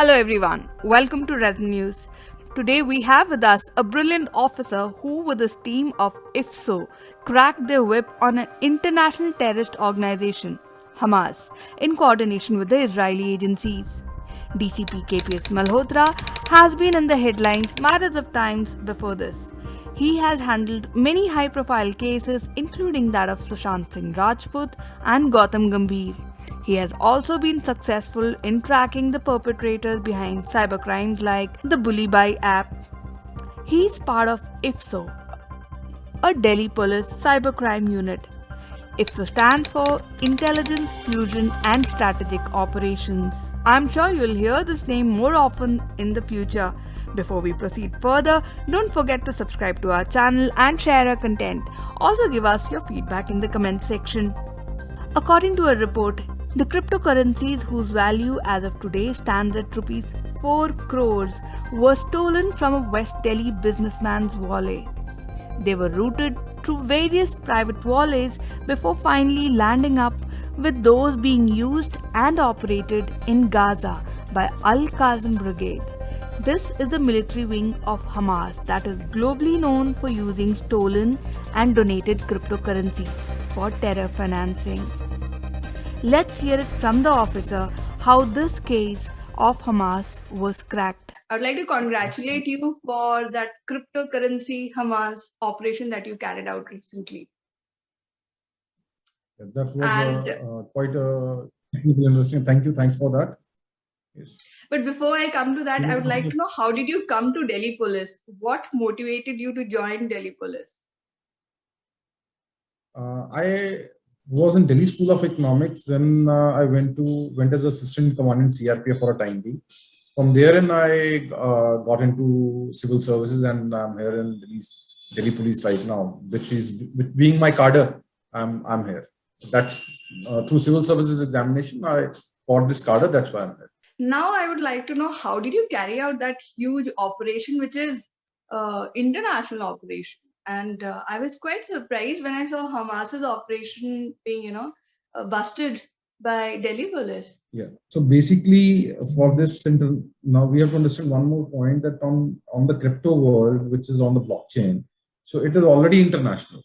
Hello everyone, welcome to Resonant News. Today we have with us a brilliant officer who with his team of IFSO cracked their whip on an international terrorist organization, Hamas, in coordination with the Israeli agencies. DCP KPS Malhotra has been in the headlines myriads of times before this. He has handled many high-profile cases including that of Sushant Singh Rajput and Gautam Gambhir. He has also been successful in tracking the perpetrators behind cybercrimes like the Bully app. He's part of IFSO, a Delhi police cybercrime unit. IFSO stands for Intelligence, Fusion and Strategic Operations. I'm sure you'll hear this name more often in the future. Before we proceed further, don't forget to subscribe to our channel and share our content. Also give us your feedback in the comment section. According to a report, the cryptocurrencies whose value as of today stands at rupees 4 crores were stolen from a West Delhi businessman's wallet. They were routed through various private wallets before finally landing up with those being used and operated in Gaza by Al-Qasim Brigade. This is the military wing of Hamas that is globally known for using stolen and donated cryptocurrency for terror financing. Let's hear it from the officer how this case of Hamas was cracked. I would like to congratulate you for that cryptocurrency Hamas operation that you carried out recently. That was quite a technical interesting. Thank you. Thanks for that. Yes. But before I come to that, I would like to know, how did you come to Delhi Police? What motivated you to join Delhi Police? I was in Delhi School of Economics. Then I went as assistant commandant CRPF for a time being. From there, and I got into civil services, and I'm here in Delhi Police right now, which is being my cadre. I'm here. That's through civil services examination. I got this cadre. That's why I'm here. Now I would like to know, how did you carry out that huge operation, which is international operation? And I was quite surprised when I saw Hamas's operation being, busted by Delhi Police. Yeah. So basically, for this now we have to understand one more point, that on the crypto world, which is on the blockchain, so it is already international.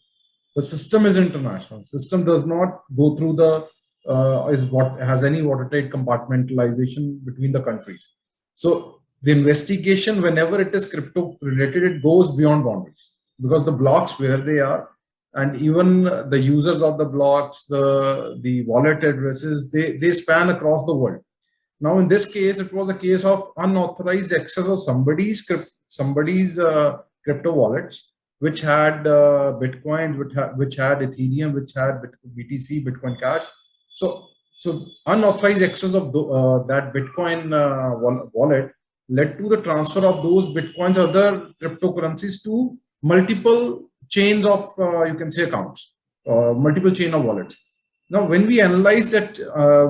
The system is international. System does not go through the has any watertight compartmentalization between the countries. So the investigation, whenever it is crypto related, it goes beyond boundaries, because the blocks where they are, and even the users of the blocks, the wallet addresses, they span across the world. Now in this case, it was a case of unauthorized access of somebody's crypto wallets, which had Bitcoin, which had Ethereum, which had BTC, Bitcoin Cash. So unauthorized access of that Bitcoin wallet led to the transfer of those Bitcoins, other cryptocurrencies, to multiple chains of, you can say, accounts, multiple chain of wallets. Now, when we analyzed that,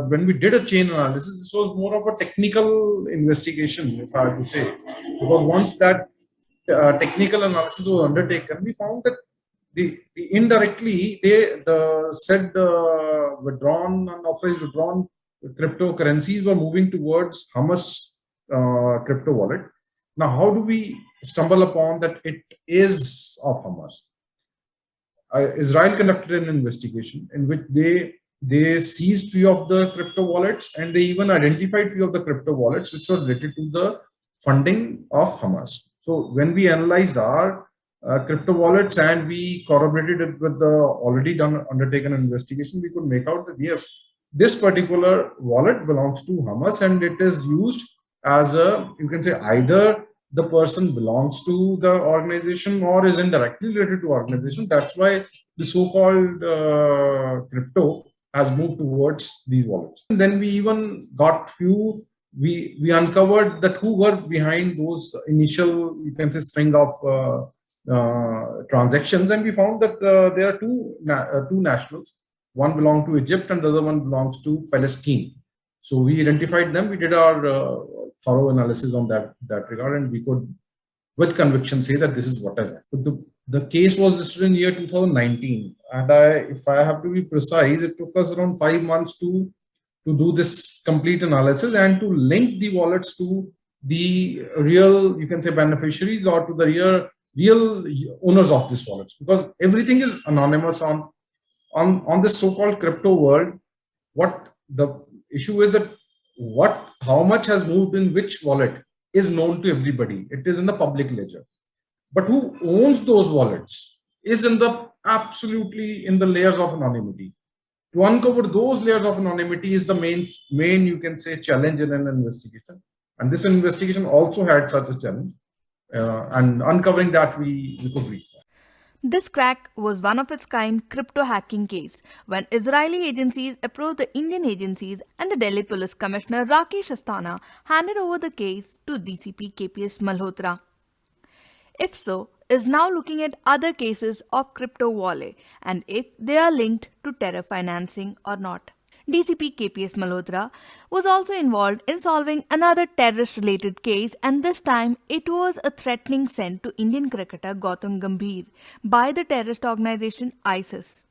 when we did a chain analysis, this was more of a technical investigation, if I have to say, because once that technical analysis was undertaken, we found that the indirectly the said unauthorized withdrawn cryptocurrencies were moving towards Hamas crypto wallet. Now, how do we stumble upon that it is of Hamas? Israel conducted an investigation in which they seized few of the crypto wallets, and they even identified few of the crypto wallets which were related to the funding of Hamas. So when we analyzed our crypto wallets and we corroborated it with the already undertaken investigation, we could make out that yes, this particular wallet belongs to Hamas, and it is used as a, you can say, either the person belongs to the organization or is indirectly related to organization. That's why the so-called crypto has moved towards these wallets. And then we even got few, we uncovered that who were behind those initial, you can say, string of transactions, and we found that there are two nationals. One belonged to Egypt and the other one belongs to Palestine. So we identified them. We did our thorough analysis on that regard, and we could, with conviction, say that this is what has happened. The case was registered in year 2019, and if I have to be precise, it took us around 5 months to to do this complete analysis and to link the wallets to the real, you can say, beneficiaries or to the real owners of these wallets, because everything is anonymous on this so-called crypto world. What the issue is that how much has moved in which wallet is known to everybody. It is in the public ledger. But who owns those wallets is in the absolutely in the layers of anonymity. To uncover those layers of anonymity is the main you can say challenge in an investigation. And this investigation also had such a challenge. And uncovering that, we could reach that. This crack was one of its kind crypto hacking case when Israeli agencies approached the Indian agencies and the Delhi Police Commissioner Rakesh Asthana handed over the case to DCP KPS Malhotra. IFSO is now looking at other cases of crypto wallet and if they are linked to terror financing or not. DCP KPS Malhotra was also involved in solving another terrorist-related case, and this time it was a threatening sent to Indian cricketer Gautam Gambhir by the terrorist organization ISIS.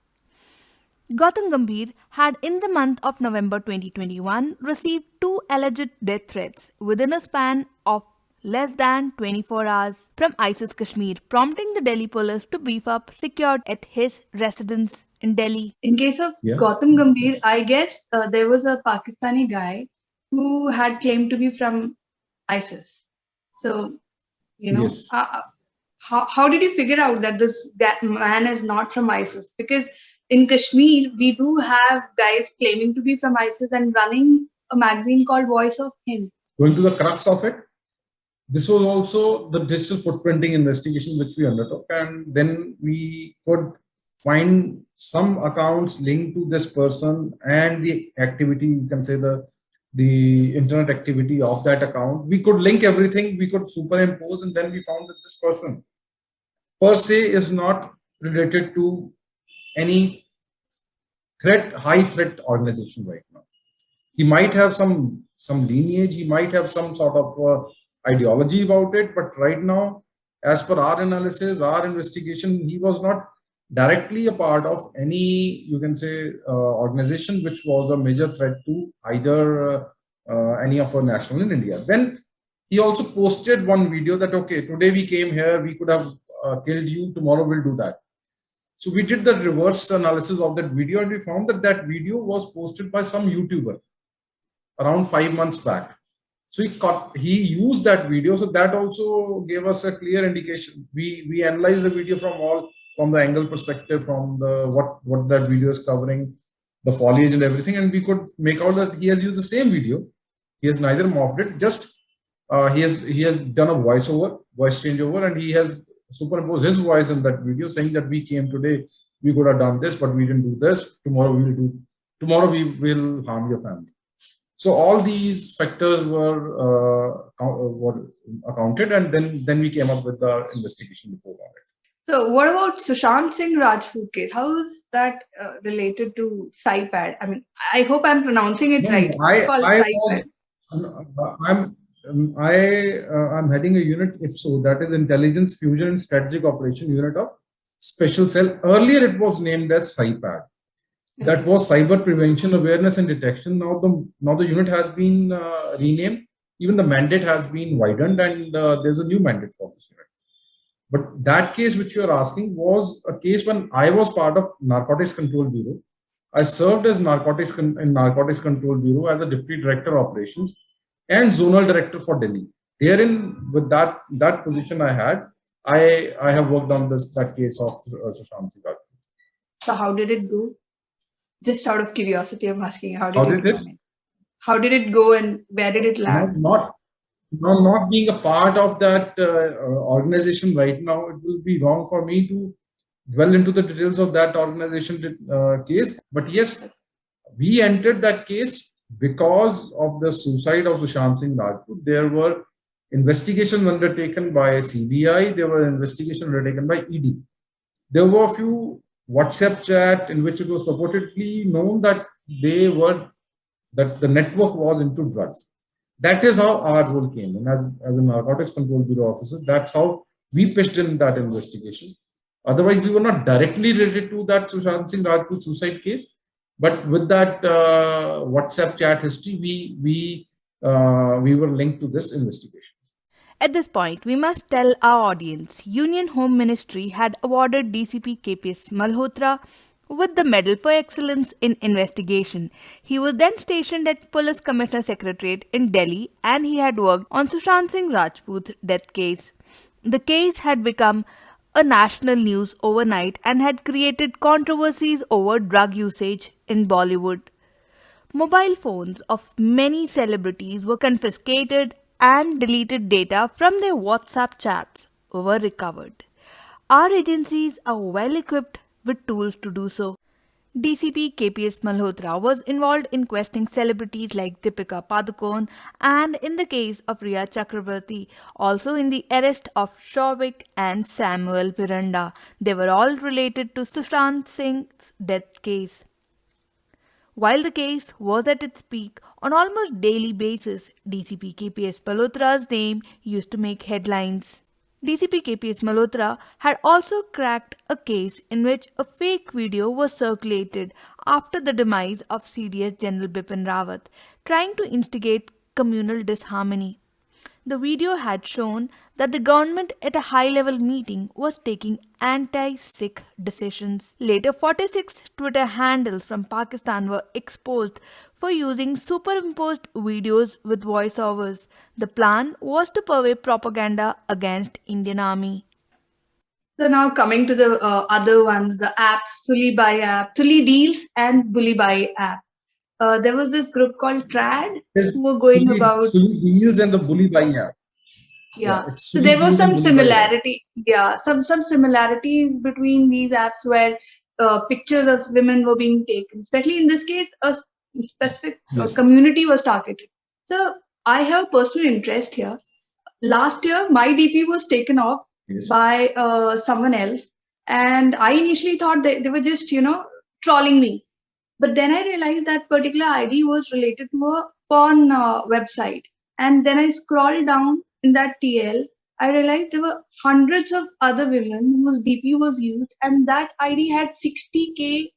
Gautam Gambhir had in the month of November 2021 received 2 alleged death threats within a span of less than 24 hours from ISIS Kashmir, prompting the Delhi police to beef up security at his residence in Delhi. In case of Gautam Gambhir, I guess there was a Pakistani guy who had claimed to be from ISIS. So, Yes. how did you figure out that that man is not from ISIS? Because in Kashmir, we do have guys claiming to be from ISIS and running a magazine called Voice of Hind. Going to the crux of it, this was also the digital footprinting investigation which we undertook, and then we could find some accounts linked to this person and the activity, you can say the internet activity of that account. We could link everything, we could superimpose, and then we found that this person per se is not related to any high threat organization right now. He might have some lineage, he might have some sort of ideology about it, but right now, as per our analysis, our investigation, he was not directly a part of any, you can say, organization which was a major threat to either any of our national in India. Then he also posted one video that, okay, today we came here, we could have killed you, tomorrow we'll do that. So we did the reverse analysis of that video and we found that that video was posted by some YouTuber around 5 months back. So he used that video. So that also gave us a clear indication. We analyzed the video from the angle perspective, from the what that video is covering, the foliage and everything, and we could make out that he has used the same video. He has neither morphed it, just he has done a voice changeover, and he has superimposed his voice in that video, saying that we came today, we could have done this, but we didn't do this. Tomorrow we will harm your family. So all these factors were accounted, and then we came up with the investigation report on it. So what about Sushant Singh Rajput case? How is that related to SciPad? I mean, I hope I'm pronouncing it right. I'm heading a unit IFSO, that is Intelligence Fusion and Strategic Operation Unit of Special Cell. Earlier it was named as SciPad. That was Cyber Prevention, Awareness and Detection. Now the unit has been renamed. Even the mandate has been widened, and there's a new mandate for this unit. But that case which you are asking was a case when I was part of Narcotics Control Bureau. I served as Narcotics Control Bureau as a Deputy Director Operations and Zonal Director for Delhi. Therein, with that position I had, I have worked on that case of Sushant Singh Rajput. So how did it go? Just out of curiosity, I'm asking, how did it go and where did it land? Not being a part of that organization right now, it will be wrong for me to dwell into the details of that organization case. But yes, we entered that case because of the suicide of Sushant Singh Rajput. There were investigations undertaken by CBI, there were investigations undertaken by ED. There were a few WhatsApp chat in which it was purportedly known that the network was into drugs. That is how our role came in as a Narcotics Control Bureau officer. That's how we pitched in that investigation. Otherwise, we were not directly related to that Sushant Singh Rajput suicide case. But with that WhatsApp chat history, we were linked to this investigation. At this point, we must tell our audience Union Home Ministry had awarded DCP KPS Malhotra with the Medal for Excellence in Investigation. He was then stationed at Police Commissioner Secretariat in Delhi and he had worked on Sushant Singh Rajput's death case. The case had become a national news overnight and had created controversies over drug usage in Bollywood. Mobile phones of many celebrities were confiscated and deleted data from their WhatsApp chats were recovered. Our agencies are well equipped with tools to do so. DCP KPS Malhotra was involved in questioning celebrities like Deepika Padukone and in the case of Riya Chakrabarti, also in the arrest of Shovik and Samuel Piranda. They were all related to Sushant Singh's death case. While the case was at its peak, on almost daily basis, DCP KPS Malhotra's name used to make headlines. DCP KPS Malhotra had also cracked a case in which a fake video was circulated after the demise of CDS General Bipin Rawat, trying to instigate communal disharmony. The video had shown that the government at a high-level meeting was taking anti-Sikh decisions. Later, 46 Twitter handles from Pakistan were exposed for using superimposed videos with voiceovers. The plan was to purvey propaganda against Indian Army. So now coming to the other ones, the apps, Suli Buy app, Suli Deals and Bully Buy app. There was this group called Trad who were going about Deals and the Bully Buy app. Yeah. So there was some similarity. Yeah, some similarities between these apps where pictures of women were being taken. Especially in this case, a specific community was targeted. So I have personal interest here. Last year, my DP was taken off by someone else, and I initially thought that they were just trolling me. But then I realized that particular ID was related to a porn website. And then I scrolled down in that TL. I realized there were hundreds of other women whose DP was used, and that ID had 60K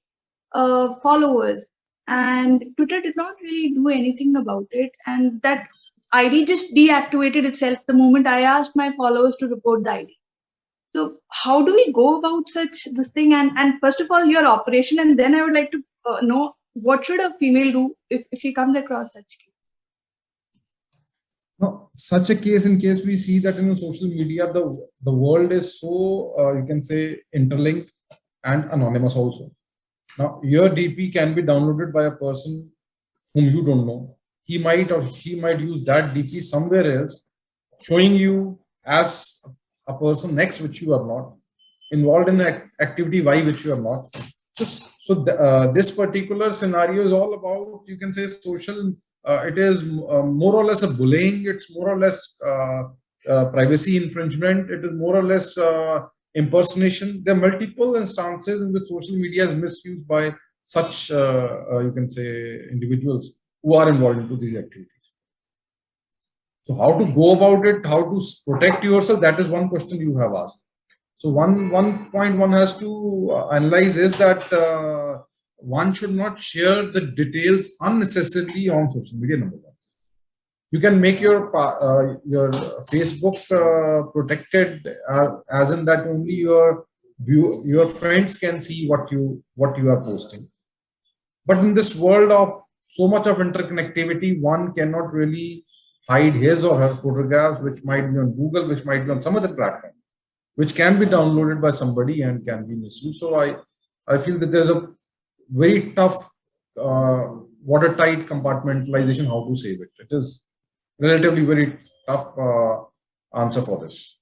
followers. And Twitter did not really do anything about it. And that ID just deactivated itself the moment I asked my followers to report the ID. So how do we go about this thing? And first of all, your operation, and then I would like to know what should a female do if she comes across such case. No, such a case, in case we see that in social media, the world is so you can say interlinked and anonymous also. Now your DP can be downloaded by a person whom you don't know. He might or she might use that DP somewhere else, showing you as a person next which you are not, involved in an activity Y which you are not. So this particular scenario is all about, you can say, social. It is more or less a bullying. It's more or less privacy infringement. It is more or less impersonation. There are multiple instances in which social media is misused by such, you can say, individuals who are involved into these activities. So how to go about it, how to protect yourself, that is one question you have asked. So one point one has to analyze is that one should not share the details unnecessarily on social media. Number one, you can make your Facebook protected, as in that only your friends can see what you are posting. But in this world of so much of interconnectivity, one cannot really hide his or her photographs, which might be on Google, which might be on some other platform, which can be downloaded by somebody and can be misused. So I feel that there's a very tough, watertight compartmentalization how to save it. It is relatively very tough answer for this.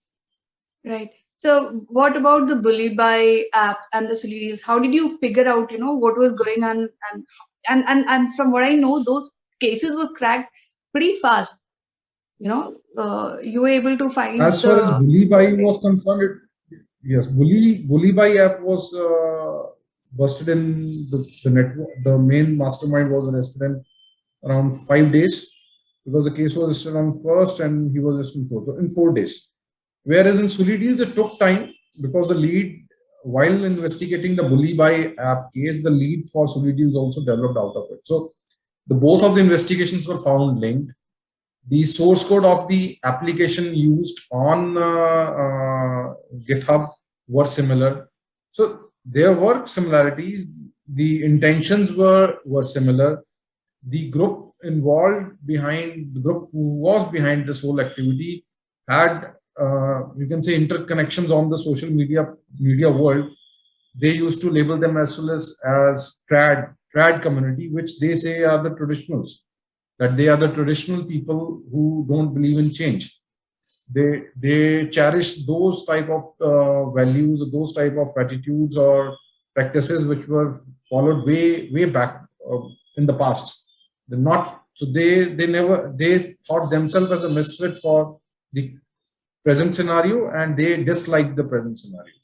Right. So what about the Bully Buy app and the silly deals? How did you figure out, what was going on? And from what I know, those cases were cracked pretty fast. You were able to find. As far as Bully Buy was concerned, yes, Bully Buy app was busted in the network. The main mastermind was arrested in around 5 days, because the case was arrested on 1st and he was arrested in 4th, in 4 days. Whereas in Suli deals, it took time because the lead while investigating the bully by app case, the lead for Solidity was also developed out of it. So both of the investigations were found linked. The source code of the application used on GitHub were similar. So there were similarities. The intentions were similar. The group involved behind, the group who was behind this whole activity had, you can say, interconnections on the social media world. They used to label them as well as trad community, which they say are the traditionals, that they are the traditional people who don't believe in change. They cherish those type of values, those type of attitudes or practices which were followed way back in the past. They're not, so they thought themselves as a misfit for the present scenario, and they dislike the present scenario.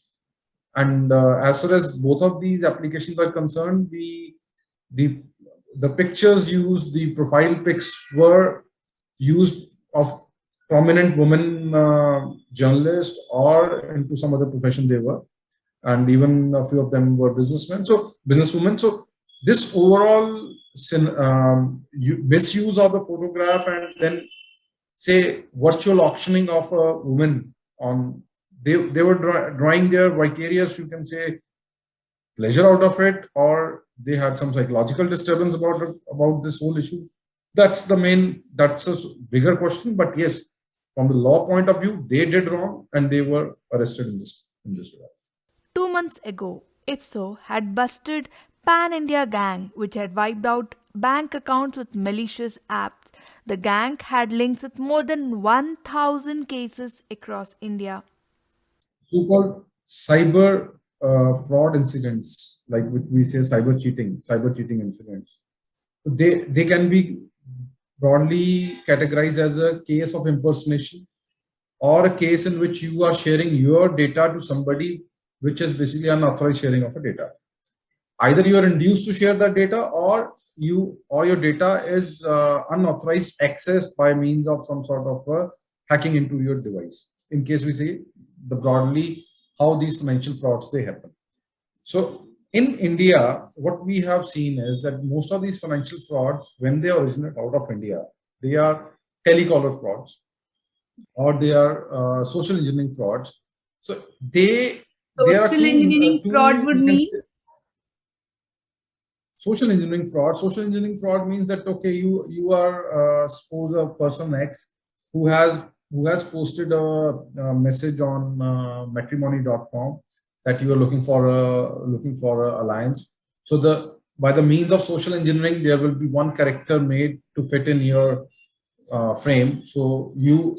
And as far as both of these applications are concerned, the pictures used, the profile pics were used of prominent women journalists or into some other profession they were, and even a few of them were businesswomen. So this overall misuse of the photograph and then say virtual auctioning of a woman on, they were drawing their vicarious, you can say, pleasure out of it, or they had some psychological disturbance about this whole issue. That's a bigger question. But yes, from the law point of view, they did wrong and they were arrested in this regard. 2 months ago, IFSO had busted Pan-India gang which had wiped out bank accounts with malicious apps. The gang had links with more than 1,000 cases across India. So-called cyber fraud incidents, like which we say cyber cheating incidents. So they can be broadly categorized as a case of impersonation or a case in which you are sharing your data to somebody, which is basically unauthorized sharing of a data. Either you are induced to share that data, or your data is unauthorized access by means of some sort of hacking into your device. In case we say the broadly how these financial frauds they happen. So in India, what we have seen is that most of these financial frauds, when they originate out of India, they are telecaller frauds or they are social engineering frauds. So Social engineering fraud would mean? Social engineering fraud means that, okay, you are suppose a person X who has posted a message on matrimony.com that you are looking for a alliance. So by the means of social engineering, there will be one character made to fit in your frame. So you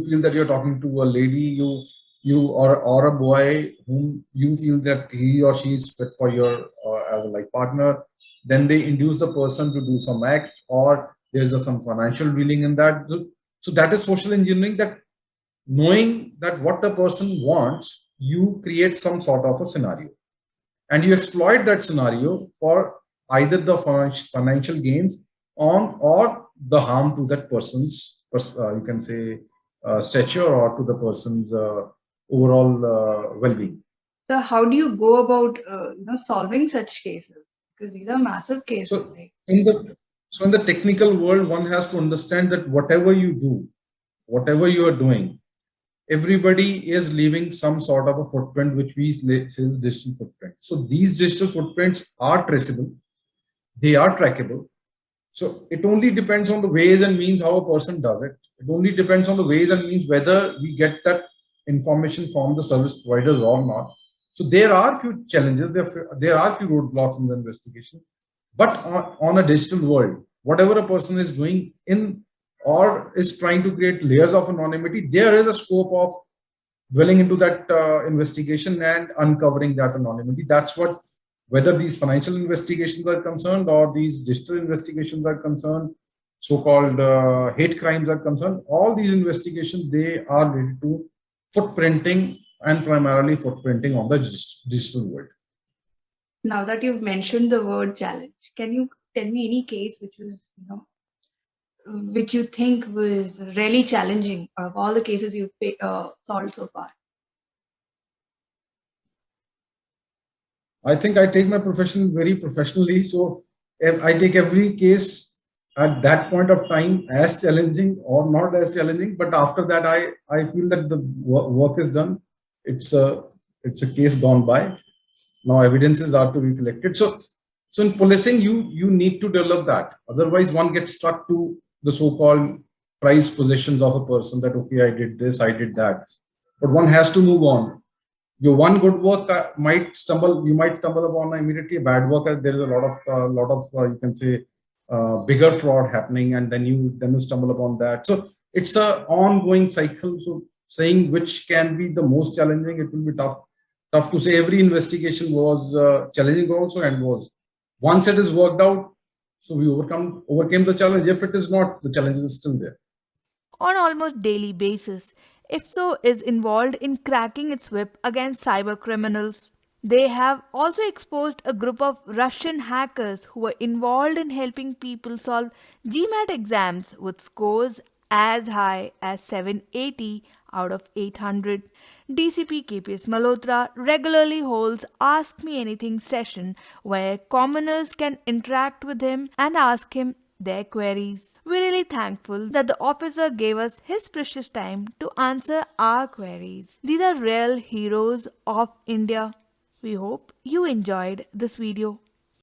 feel that you're talking to a lady, or a boy whom you feel that he or she is fit for your as a like partner. Then they induce the person to do some acts, or there's some financial dealing in that. So that is social engineering, that knowing that what the person wants, you create some sort of a scenario and you exploit that scenario for either the financial gains or the harm to that person's you can say stature or to the person's overall well-being. So how do you go about solving such cases? Because these are massive cases. So in the technical world, one has to understand that whatever you do, whatever you are doing, everybody is leaving some sort of a footprint, which we say is digital footprint. So these digital footprints are traceable, they are trackable. So it only depends on the ways and means how a person does it. It only depends on the ways and means whether we get that information from the service providers or not. So there are few challenges, there are few roadblocks in the investigation. But on a digital world, whatever a person is doing in or is trying to create layers of anonymity, there is a scope of dwelling into that investigation and uncovering that anonymity. That's what, whether these financial investigations are concerned or these digital investigations are concerned, so-called hate crimes are concerned, all these investigations, they are related to footprinting and primarily footprinting on the digital world. Now that you've mentioned the word challenge, can you tell me any case which was, which you think was really challenging out of all the cases you've solved so far? I think I take my profession very professionally. So I take every case at that point of time as challenging or not as challenging. But after that, I feel that the work is done. It's a case gone by. Now evidences are to be collected. So in policing, you need to develop that. Otherwise, one gets stuck to the so-called prized possessions of a person that okay, I did this, I did that. But one has to move on. Your one good work you might stumble upon immediately a bad work. There is a lot of you can say bigger fraud happening, and then you stumble upon that. So it's a ongoing cycle. So saying which can be the most challenging, it will be tough to say. Every investigation was challenging also, and was once it is worked out, so we overcame the challenge. If it is not, the challenge is still there. On almost daily basis, IFSO is involved in cracking its whip against cyber criminals. They have also exposed a group of Russian hackers who were involved in helping people solve GMAT exams with scores as high as 780 out of 800. DCP KPS Malhotra regularly holds Ask Me Anything session where commoners can interact with him and ask him their queries. We're really thankful that the officer gave us his precious time to answer our queries. These are real heroes of India. We hope you enjoyed this video.